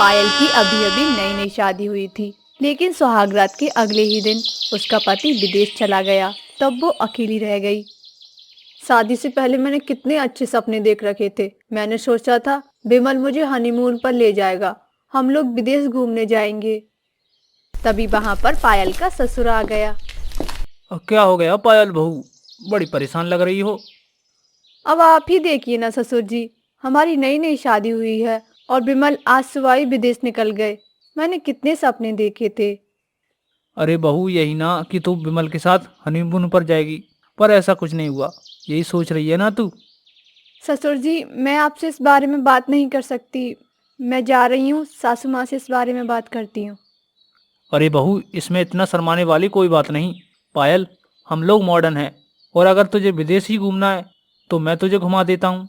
पायल की अभी अभी नई नई शादी हुई थी, लेकिन सुहागरात के अगले ही दिन उसका पति विदेश चला गया। तब वो अकेली रह गई। शादी से पहले मैंने कितने अच्छे सपने देख रखे थे। मैंने सोचा था विमल मुझे हनीमून पर ले जाएगा, हम लोग विदेश घूमने जाएंगे। तभी वहां पर पायल का ससुर आ गया। क्या हो गया पायल बहू? बड़ी परेशान लग रही हो। अब आप ही देखिए ना ससुर जी, हमारी नई नई शादी हुई है और विमल आज सुबह ही विदेश निकल गए। मैंने कितने सपने देखे थे। अरे बहू, यही ना कि तू विमल के साथ हनीमून पर जाएगी, पर ऐसा कुछ नहीं हुआ। यही सोच रही है ना तू? ससुर जी, मैं आपसे इस बारे में बात नहीं कर सकती। मैं जा रही हूँ, सासू माँ से इस बारे में बात करती हूँ। अरे बहू, इसमें इतना शर्माने वाली कोई बात नहीं। पायल, हम लोग मॉडर्न हैं, और अगर तुझे विदेश ही घूमना है तो मैं तुझे घुमा देता हूँ।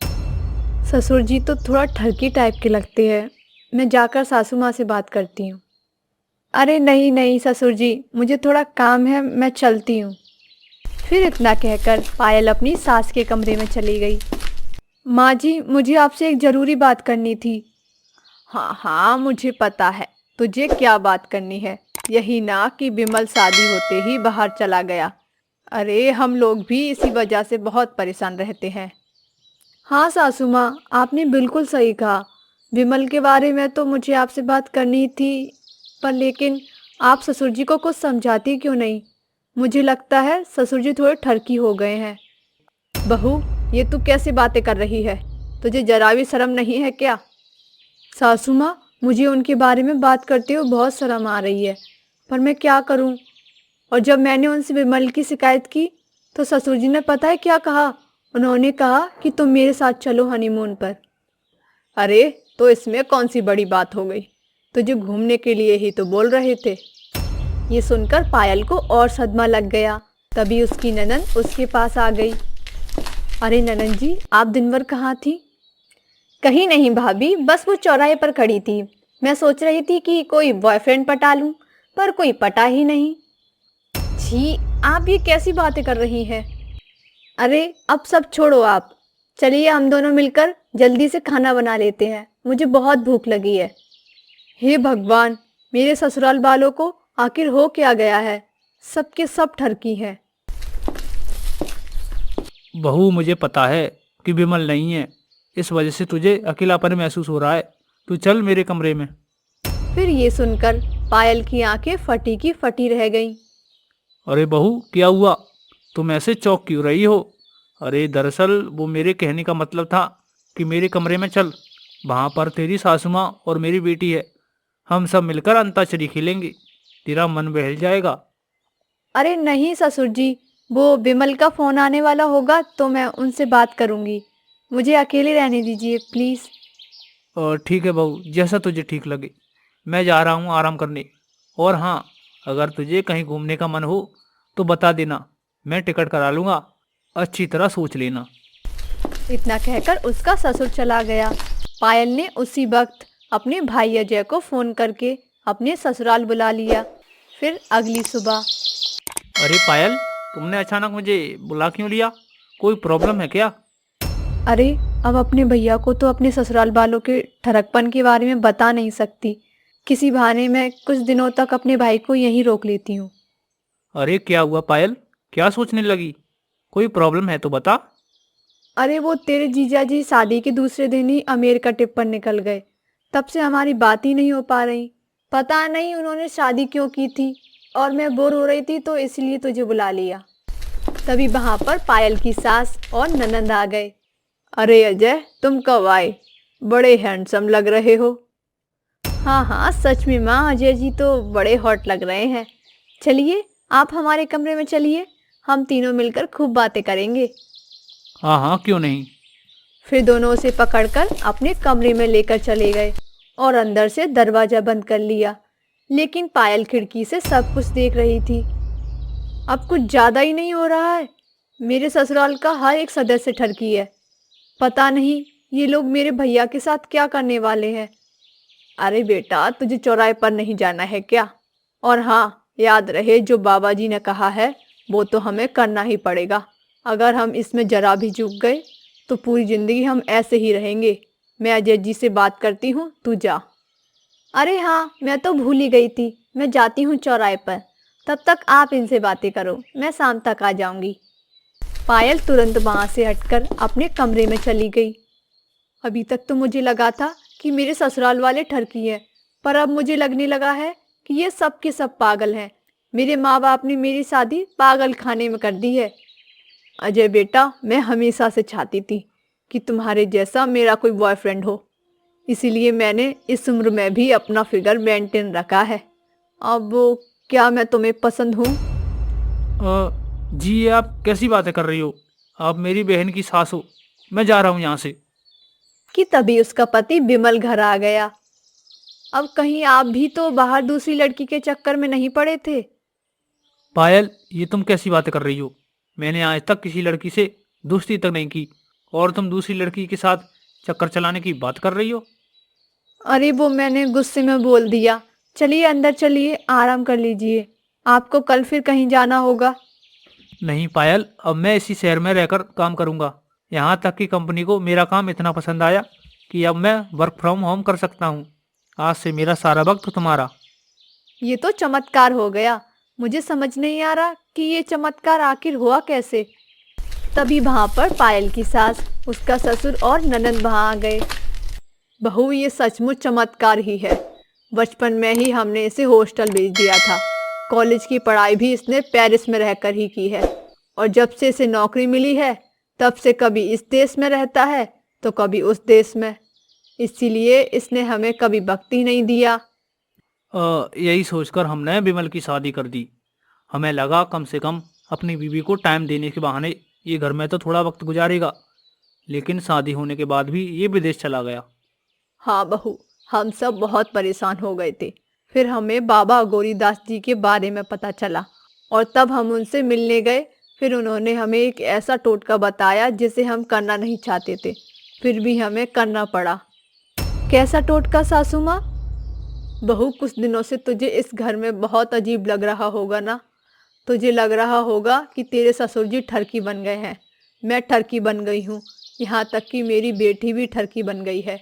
ससुर जी तो थोड़ा ठरकी टाइप के लगते हैं। मैं जाकर सासू माँ से बात करती हूँ। अरे नहीं नहीं ससुर जी, मुझे थोड़ा काम है, मैं चलती हूँ। फिर इतना कहकर पायल अपनी सास के कमरे में चली गई। माँ जी, मुझे आपसे एक ज़रूरी बात करनी थी। हाँ हाँ, मुझे पता है तुझे क्या बात करनी है। यही ना कि विमल शादी होते ही बाहर चला गया। अरे हम लोग भी इसी वजह से बहुत परेशान रहते हैं। हाँ सासू माँ, आपने बिल्कुल सही कहा। विमल के बारे में तो मुझे आपसे बात करनी थी, पर लेकिन आप ससुर जी को कुछ समझाती क्यों नहीं? मुझे लगता है ससुर जी थोड़े ठरकी हो गए हैं। बहू, ये तू कैसी बातें कर रही है? तुझे जरा भी शर्म नहीं है क्या? सासू माँ, मुझे उनके बारे में बात करते हुए बहुत शर्म आ रही है, पर मैं क्या करूँ? और जब मैंने उनसे विमल की शिकायत की तो ससुर जी ने पता है क्या कहा? उन्होंने कहा कि तुम मेरे साथ चलो हनीमून पर। अरे, तो इसमें कौन सी बड़ी बात हो गई? तुझे घूमने के लिए ही तो बोल रहे थे। ये सुनकर पायल को और सदमा लग गया। तभी उसकी ननद उसके पास आ गई। अरे ननद जी, आप दिन भर कहाँ थी? कहीं नहीं भाभी, बस वो चौराहे पर खड़ी थी। मैं सोच रही थी कि कोई बॉयफ्रेंड पटा लूं, पर कोई पटा ही नहीं। छी, आप ये कैसी बातें कर रही हैं? अरे अब सब छोड़ो आप। चलिए हम दोनों मिलकर जल्दी से खाना बना लेते हैं, मुझे बहुत भूख लगी है। हे भगवान, मेरे ससुराल वालों को आखिर हो क्या गया है? सबके सब ठरकी हैं। बहू, मुझे पता है कि विमल नहीं है, इस वजह से तुझे अकेलापन महसूस हो रहा है। तू चल मेरे कमरे में। फिर ये सुनकर पायल की आंखें फटी की फटी रह गईं। अरे बहू, क्या हुआ? तुम ऐसे चौंक क्यों रही हो? अरे दरअसल वो मेरे कहने का मतलब था कि मेरे कमरे में चल। वहाँ पर तेरी सासू माँ और मेरी बेटी है। हम सब मिलकर अंताक्षरी खेलेंगे। तेरा मन बहल जाएगा। अरे नहीं ससुर जी, वो विमल का फोन आने वाला होगा तो मैं उनसे बात करूंगी। मुझे अकेले रहने दीजिए प्लीज। और ठीक है बहू, जैसा तुझे ठीक लगे। मैं जा रहा हूँ आराम करने। और हाँ, अगर तुझे कहीं घूमने का मन हो तो बता देना, मैं टिकट करा लूँगा। अच्छी तरह सोच लेना। इतना कहकर उसका ससुर चला गया। पायल ने उसी वक्त अपने भाई अजय को फोन करके अपने ससुराल बुला लिया। फिर अगली सुबह। अरे पायल, तुमने अचानक मुझे बुला क्यों लिया? कोई प्रॉब्लम है क्या? अरे, अब अपने भैया को तो अपने ससुराल वालों के ठरकपन के बारे में बता नहीं सकती। किसी बहाने मैं कुछ दिनों तक अपने भाई को यहीं रोक लेती हूँ। अरे क्या हुआ पायल? क्या सोचने लगी? कोई प्रॉब्लम है तो बता। अरे वो तेरे जीजा जी शादी के दूसरे दिन ही अमेरिका ट्रिप पर निकल गए। तब से हमारी बात ही नहीं हो पा रही। पता नहीं उन्होंने शादी क्यों की थी, और मैं बोर हो रही थी तो इसलिए तुझे बुला लिया। तभी वहां पर पायल की सास और ननंद आ गए। अरे अजय, तुम कब आए? बड़े हैंडसम लग रहे हो। हाँ हाँ, सच में माँ, अजय जी तो बड़े हॉट लग रहे हैं। चलिए, आप हमारे कमरे में चलिए, हम तीनों मिलकर खूब बातें करेंगे। हाँ हाँ, क्यों नहीं। फिर दोनों उसे पकड़कर अपने कमरे में लेकर चले गए और अंदर से दरवाजा बंद कर लिया। लेकिन पायल खिड़की से सब कुछ देख रही थी। अब कुछ ज्यादा ही नहीं हो रहा है? मेरे ससुराल का हर एक सदस्य ठरकी है। पता नहीं ये लोग मेरे भैया के साथ क्या करने वाले हैं। अरे बेटा, तुझे चौराहे पर नहीं जाना है क्या? और हाँ, याद रहे जो बाबा जी ने कहा है वो तो हमें करना ही पड़ेगा। अगर हम इसमें जरा भी चूक गए तो पूरी जिंदगी हम ऐसे ही रहेंगे। मैं अजय जी से बात करती हूँ, तू जा। अरे हाँ, मैं तो भूल ही गई थी। मैं जाती हूँ चौराहे पर। तब तक आप इनसे बातें करो, मैं शाम तक आ जाऊंगी। पायल तुरंत वहां से हटकर अपने कमरे में चली गई। अभी तक तो मुझे लगा था कि मेरे ससुराल वाले ठरकी हैं, पर अब मुझे लगने लगा है कि ये सब के सब पागल हैं। मेरे माँ बाप ने मेरी शादी पागल खाने में कर दी है। अजय बेटा, मैं हमेशा से चाहती थी कि तुम्हारे जैसा मेरा कोई बॉयफ्रेंड हो, इसीलिए मैंने इस उम्र में भी अपना फिगर मेंटेन रखा है। अब क्या मैं तुम्हें पसंद हूँ? जी, ये आप कैसी बातें कर रही हो? आप मेरी बहन की सास हो। मैं जा रहा हूँ यहाँ से। कि तभी उसका पति विमल घर आ गया। अब कहीं आप भी तो बाहर दूसरी लड़की के चक्कर में नहीं पड़े थे? पायल, ये तुम कैसी बातें कर रही हो? मैंने आज तक किसी लड़की से दोस्ती तक नहीं की, और तुम दूसरी लड़की के साथ चक्कर चलाने की बात कर रही हो? अरे वो मैंने गुस्से में बोल दिया। चलिए अंदर चलिए, आराम कर लीजिए। आपको कल फिर कहीं जाना होगा। नहीं पायल, अब मैं इसी शहर में रहकर काम करूंगा। यहाँ तक कि कंपनी को मेरा काम इतना पसंद आया कि अब मैं वर्क फ्रॉम होम कर सकता हूँ। आज से मेरा सारा वक्त तुम्हारा। ये तो चमत्कार हो गया। मुझे समझ नहीं आ रहा कि ये चमत्कार आखिर हुआ कैसे। तभी वहां पर पायल की सास, उसका ससुर और ननंद वहां आ गए। बहू, ये सचमुच चमत्कार ही है। बचपन में ही हमने इसे हॉस्टल भेज दिया था। कॉलेज की पढ़ाई भी इसने पेरिस में रहकर ही की है, और जब से इसे नौकरी मिली है तब से कभी इस देश में रहता है तो कभी उस देश में। इसीलिए इसने हमें कभी वक्त ही नहीं दिया। यही सोचकर हमने विमल की शादी कर दी। हमें लगा कम से कम अपनी बीवी को टाइम देने के बहाने ये घर में तो थोड़ा वक्त गुजारेगा, लेकिन शादी होने के बाद भी ये विदेश चला गया। हाँ बहू, हम सब बहुत परेशान हो गए थे। फिर हमें बाबा गौरीदास जी के बारे में पता चला, और तब हम उनसे मिलने गए। फिर उन्होंने हमें एक ऐसा टोटका बताया जिसे हम करना नहीं चाहते थे, फिर भी हमें करना पड़ा। कैसा टोटका सासू माँ? बहू, कुछ दिनों से तुझे इस घर में बहुत अजीब लग रहा होगा ना। तुझे लग रहा होगा कि तेरे ससुर जी ठरकी बन गए हैं। मैं ठरकी बन गई हूँ, यहाँ तक कि मेरी बेटी भी ठरकी बन गई है।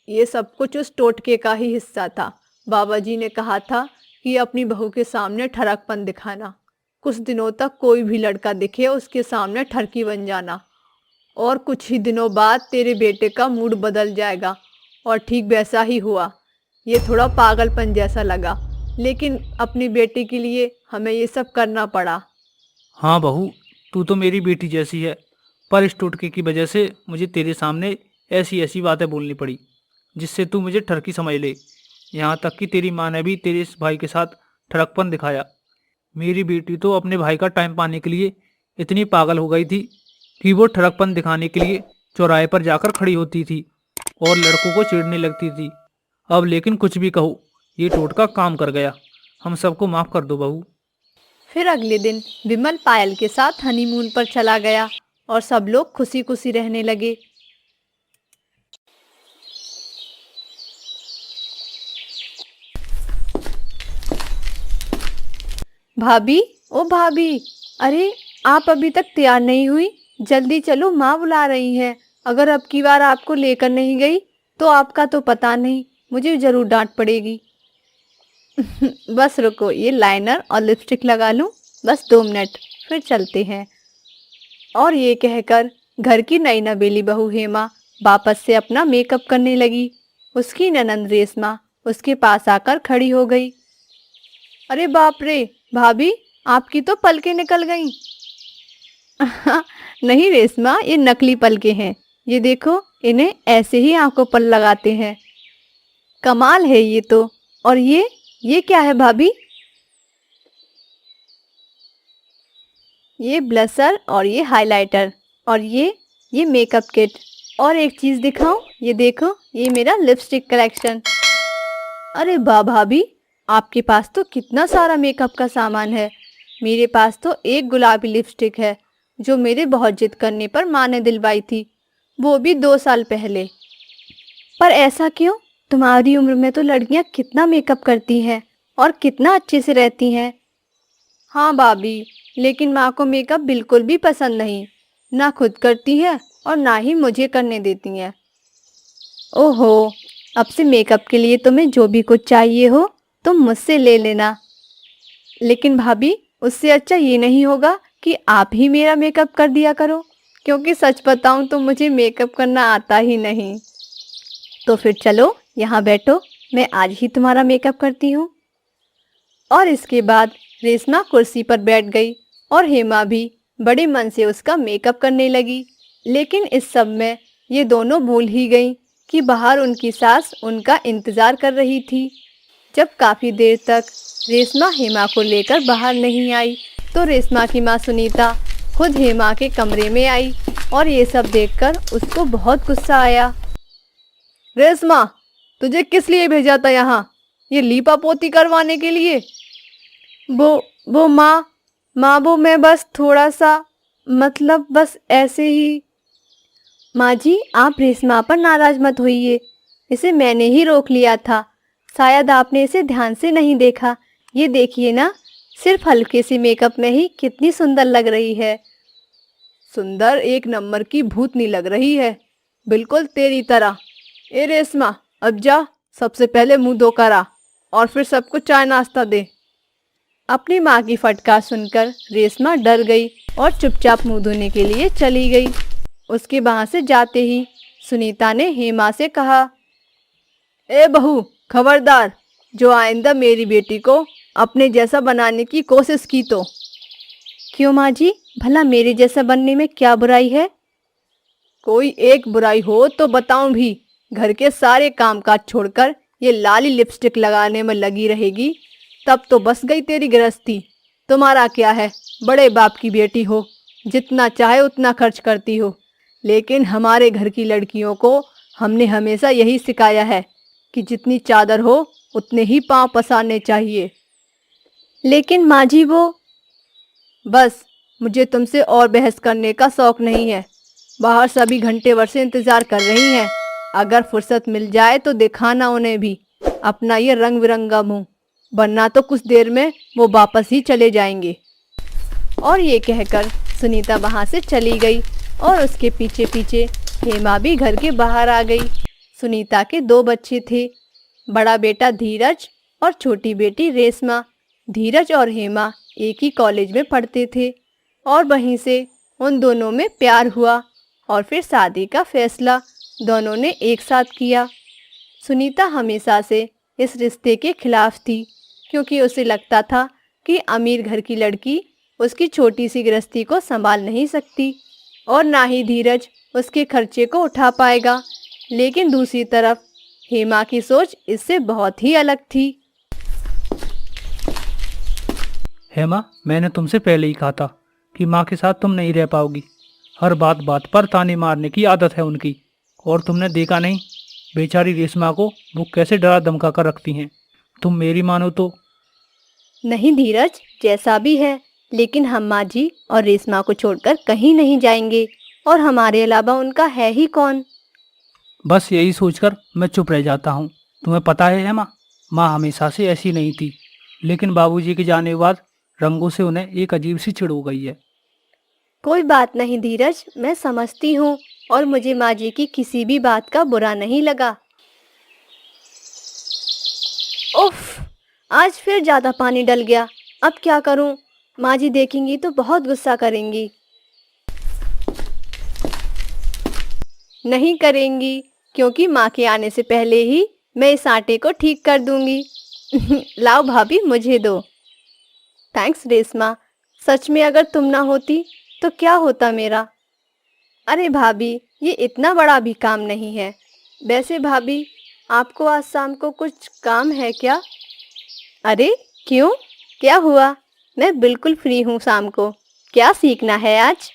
ये सब कुछ उस टोटके का ही हिस्सा था। बाबा जी ने कहा था कि अपनी बहू के सामने ठरकपन दिखाना। कुछ दिनों तक कोई भी लड़का दिखे उसके सामने ठरकी बन जाना, और कुछ ही दिनों बाद तेरे बेटे का मूड बदल जाएगा। और ठीक वैसा ही हुआ। ये थोड़ा पागलपन जैसा लगा, लेकिन अपनी बेटी के लिए हमें ये सब करना पड़ा। हाँ बहू, तू तो मेरी बेटी जैसी है, पर इस टोटके की वजह से मुझे तेरे सामने ऐसी ऐसी बातें बोलनी पड़ी जिससे तू मुझे ठरकी समझ ले। यहाँ तक कि तेरी माँ ने भी तेरे इस भाई के साथ ठरकपन दिखाया। मेरी बेटी तो अपने भाई का टाइम पाने के लिए इतनी पागल हो गई थी कि वो ठरकपन दिखाने के लिए चौराहे पर जाकर खड़ी होती थी और लड़कों को छेड़ने लगती थी। अब लेकिन कुछ भी कहो, ये टोटका काम कर गया। हम सबको माफ़ कर दो बहू। फिर अगले दिन विमल पायल के साथ हनीमून पर चला गया, और सब लोग खुशी खुशी रहने लगे। भाभी, ओ भाभी, अरे आप अभी तक तैयार नहीं हुई? जल्दी चलो, माँ बुला रही है। अगर अब की बार आपको लेकर नहीं गई तो आपका तो पता नहीं, मुझे जरूर डांट पड़ेगी। बस रुको, ये लाइनर और लिपस्टिक लगा लूं। बस 2 मिनट, फिर चलते हैं। और ये कहकर घर की नई नवेली बहू हेमा वापस से अपना मेकअप करने लगी। उसकी ननंद रेशमा उसके पास आकर खड़ी हो गई। अरे बाप रे भाभी, आपकी तो पलकें निकल गईं। नहीं रेशमा, ये नकली पलकें हैं। ये देखो, इन्हें ऐसे ही आंखों पर लगाते हैं। कमाल है ये तो। और ये क्या है भाभी? ये ब्लशर और ये हाइलाइटर और ये मेकअप किट। और एक चीज़ दिखाऊं, ये देखो, ये मेरा लिपस्टिक कलेक्शन। अरे वाह भाभी, आपके पास तो कितना सारा मेकअप का सामान है। मेरे पास तो एक गुलाबी लिपस्टिक है जो मेरे बहुत जिद करने पर माँ ने दिलवाई थी, वो भी 2 साल पहले। पर ऐसा क्यों? तुम्हारी उम्र में तो लड़कियां कितना मेकअप करती हैं और कितना अच्छे से रहती हैं। हाँ भाभी, लेकिन माँ को मेकअप बिल्कुल भी पसंद नहीं। ना खुद करती है और ना ही मुझे करने देती हैं। ओहो, अब से मेकअप के लिए तुम्हें जो भी कुछ चाहिए हो तुम मुझसे ले लेना। लेकिन भाभी, उससे अच्छा ये नहीं होगा कि आप ही मेरा मेकअप कर दिया करो, क्योंकि सच बताऊं तो मुझे मेकअप करना आता ही नहीं। तो फिर चलो यहाँ बैठो, मैं आज ही तुम्हारा मेकअप करती हूँ। और इसके बाद रेशमा कुर्सी पर बैठ गई और हेमा भी बड़े मन से उसका मेकअप करने लगी। लेकिन इस सब में ये दोनों भूल ही गईं कि बाहर उनकी सास उनका इंतज़ार कर रही थी। जब काफ़ी देर तक रेशमा हेमा को लेकर बाहर नहीं आई तो रेशमा की माँ सुनीता खुद हेमा के कमरे में आई और ये सब देखकर उसको बहुत गुस्सा आया। रेशमा, तुझे किस लिए भेजा था यहाँ? ये लीपा पोती करवाने के लिए? वो माँ वो मैं बस थोड़ा सा, मतलब बस ऐसे ही। माँ जी, आप रेशमा पर नाराज मत होइए, इसे मैंने ही रोक लिया था। शायद आपने इसे ध्यान से नहीं देखा। ये देखिए ना, सिर्फ हल्के से मेकअप में ही कितनी सुंदर लग रही है। सुंदर एक नंबर की भूतनी लग रही है, बिल्कुल तेरी तरह। ए रेशमा, अब जा, सबसे पहले मुंह धोकर आ और फिर सबको चाय नाश्ता दे। अपनी माँ की फटकार सुनकर रेशमा डर गई और चुपचाप मुंह धोने के लिए चली गई। उसके वहां से जाते ही सुनीता ने हेमा से कहा, ए बहू, खबरदार, जो आइंदा मेरी बेटी को अपने जैसा बनाने की कोशिश की तो। क्यों माँ जी, भला मेरे जैसा बनने में क्या बुराई है? कोई एक बुराई हो तो बताऊं भी। घर के सारे कामकाज छोड़कर ये लाली लिपस्टिक लगाने में लगी रहेगी, तब तो बस गई तेरी गृहस्थी। तुम्हारा क्या है, बड़े बाप की बेटी हो, जितना चाहे उतना खर्च करती हो। लेकिन हमारे घर की लड़कियों को हमने हमेशा यही सिखाया है कि जितनी चादर हो उतने ही पांव पसारने चाहिए। लेकिन माँ जी वो। बस, मुझे तुमसे और बहस करने का शौक नहीं है। बाहर सभी घंटे भर से इंतजार कर रही हैं। अगर फुर्सत मिल जाए तो दिखाना उन्हें भी अपना ये रंग बिरंगा मुंह, वरना तो कुछ देर में वो वापस ही चले जाएंगे। और ये कहकर सुनीता वहां से चली गई और उसके पीछे पीछे हेमा भी घर के बाहर आ गई। सुनीता के दो बच्चे थे, बड़ा बेटा धीरज और छोटी बेटी रेशमा। धीरज और हेमा एक ही कॉलेज में पढ़ते थे और वहीं से उन दोनों में प्यार हुआ और फिर शादी का फैसला दोनों ने एक साथ किया। सुनीता हमेशा से इस रिश्ते के खिलाफ थी, क्योंकि उसे लगता था कि अमीर घर की लड़की उसकी छोटी सी गृहस्थी को संभाल नहीं सकती और ना ही धीरज उसके खर्चे को उठा पाएगा। लेकिन दूसरी तरफ हेमा की सोच इससे बहुत ही अलग थी। हेमा, मैंने तुमसे पहले ही कहा था कि माँ के साथ तुम नहीं रह पाओगी। हर बात बात पर ताने मारने की आदत है उनकी। और तुमने देखा नहीं बेचारी रेशमा को वो कैसे डरा धमका कर रखती हैं। तुम मेरी मानो तो। नहीं धीरज, जैसा भी है, लेकिन हम माँ जी और रेशमा को छोड़कर कहीं नहीं जाएंगे और हमारे अलावा उनका है ही कौन। बस यही सोचकर मैं चुप रह जाता हूँ। तुम्हें पता है हेमा, माँ हमेशा से ऐसी नहीं थी, लेकिन बाबूजी के जाने के बाद रंगों से उन्हें एक अजीब सी चिढ़ हो गई है। कोई बात नहीं धीरज, मैं समझती हूँ और मुझे माँ जी की किसी भी बात का बुरा नहीं लगा। उफ, आज फिर ज्यादा पानी डल गया। अब क्या करूँ? माँ जी देखेंगी तो बहुत गुस्सा करेंगी। नहीं करेंगी, क्योंकि माँ के आने से पहले ही मैं इस आटे को ठीक कर दूंगी। लाओ भाभी, मुझे दो। थैंक्स रेशमा, सच में अगर तुम ना होती तो क्या होता मेरा। अरे भाभी, ये इतना बड़ा भी काम नहीं है। वैसे भाभी, आपको आज शाम को कुछ काम है क्या? अरे क्यों, क्या हुआ? मैं बिल्कुल फ्री हूँ शाम को। क्या सीखना है आज?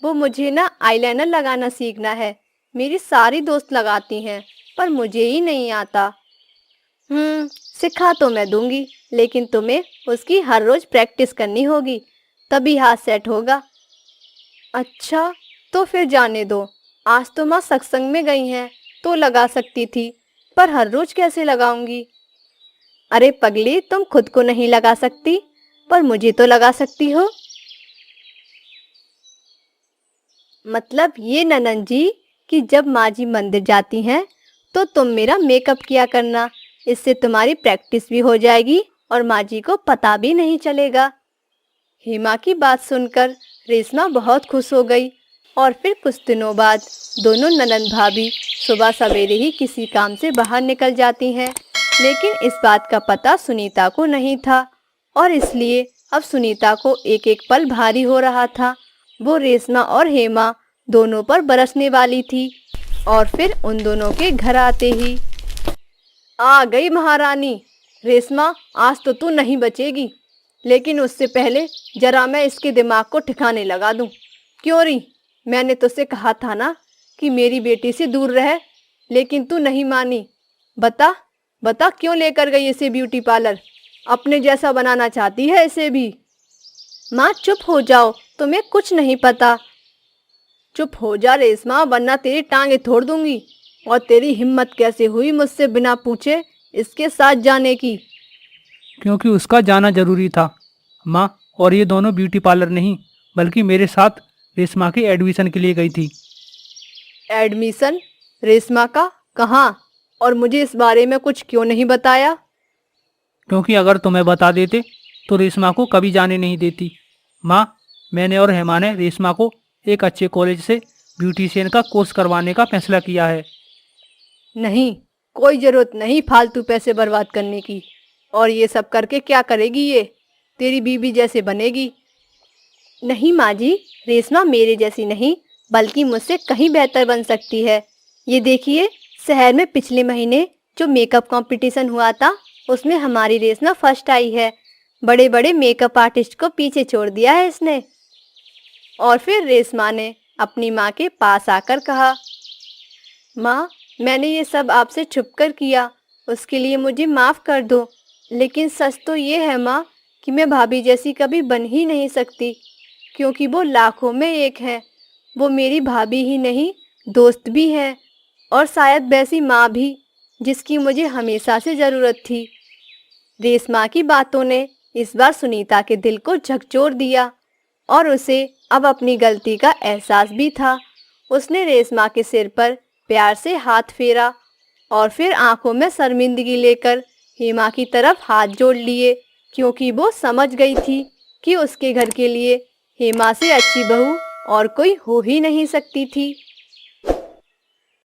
वो मुझे ना आईलाइनर लगाना सीखना है। मेरी सारी दोस्त लगाती हैं, पर मुझे ही नहीं आता। सिखा तो मैं दूंगी, लेकिन तुम्हें उसकी हर रोज प्रैक्टिस करनी होगी, तभी हाथ सेट होगा। अच्छा, तो फिर जाने दो। आज तो माँ सत्संग में गई हैं, तो लगा सकती थी, पर हर रोज कैसे लगाऊंगी? अरे पगली, तुम खुद को नहीं लगा सकती, पर मुझे तो लगा सकती हो। मतलब ये ननन जी कि जब माँ जी मंदिर जाती हैं तो तुम मेरा मेकअप किया करना, इससे तुम्हारी प्रैक्टिस भी हो जाएगी और माँ जी को पता भी नहीं चलेगा। हेमा की बात सुनकर रेशमा बहुत खुश हो गई और फिर कुछ दिनों बाद दोनों ननंद भाभी सुबह सवेरे ही किसी काम से बाहर निकल जाती हैं। लेकिन इस बात का पता सुनीता को नहीं था और इसलिए अब सुनीता को एक एक पल भारी हो रहा था। वो रेशमा और हेमा दोनों पर बरसने वाली थी और फिर उन दोनों के घर आते ही, आ गई महारानी। रेशमा, आज तो तू नहीं बचेगी, लेकिन उससे पहले जरा मैं इसके दिमाग को ठिकाने लगा दूं। क्यों री, मैंने तुझसे कहा था ना कि मेरी बेटी से दूर रह, लेकिन तू नहीं मानी। बता बता क्यों लेकर गई इसे ब्यूटी पार्लर? अपने जैसा बनाना चाहती है इसे भी। माँ चुप हो जाओ, तुम्हें कुछ नहीं पता। चुप हो जा रेशमा, वरना तेरी टांगे तोड़ दूंगी। और तेरी हिम्मत कैसे हुई मुझसे बिना पूछे इसके साथ जाने की? क्योंकि उसका जाना जरूरी था माँ, और ये दोनों ब्यूटी पार्लर नहीं बल्कि मेरे साथ रेशमा के एडमिशन के लिए गई थी। एडमिशन? रेशमा का? कहाँ? और मुझे इस बारे में कुछ क्यों नहीं बताया? क्योंकि अगर तुम्हें बता देते तो रेशमा को कभी जाने नहीं देती। माँ, मैंने और हेमा ने रेशमा को एक अच्छे कॉलेज से ब्यूटिशियन का कोर्स करवाने का फैसला किया है। नहीं, कोई जरूरत नहीं फालतू पैसे बर्बाद करने की। और ये सब करके क्या करेगी ये? तेरी बीबी जैसे बनेगी। नहीं माँ जी, रेशमा मेरे जैसी नहीं बल्कि मुझसे कहीं बेहतर बन सकती है। ये देखिए, शहर में पिछले महीने जो मेकअप कंपटीशन हुआ था उसमें हमारी रेशमा फर्स्ट आई है। बड़े बड़े मेकअप आर्टिस्ट को पीछे छोड़ दिया है इसने। और फिर रेशमा ने अपनी माँ के पास आकर कहा, माँ, मैंने ये सब आपसे छुपकर किया, उसके लिए मुझे माफ़ कर दो। लेकिन सच तो ये है माँ कि मैं भाभी जैसी कभी बन ही नहीं सकती, क्योंकि वो लाखों में एक है। वो मेरी भाभी ही नहीं, दोस्त भी है, और शायद वैसी माँ भी जिसकी मुझे हमेशा से ज़रूरत थी। रेशमा की बातों ने इस बार सुनीता के दिल को झकझोर दिया और उसे अब अपनी गलती का एहसास भी था। उसने रेशमा के सिर पर प्यार से हाथ फेरा और फिर आंखों में शर्मिंदगी लेकर हेमा की तरफ हाथ जोड़ लिए, क्योंकि वो समझ गई थी कि उसके घर के लिए हेमा से अच्छी बहू और कोई हो ही नहीं सकती थी।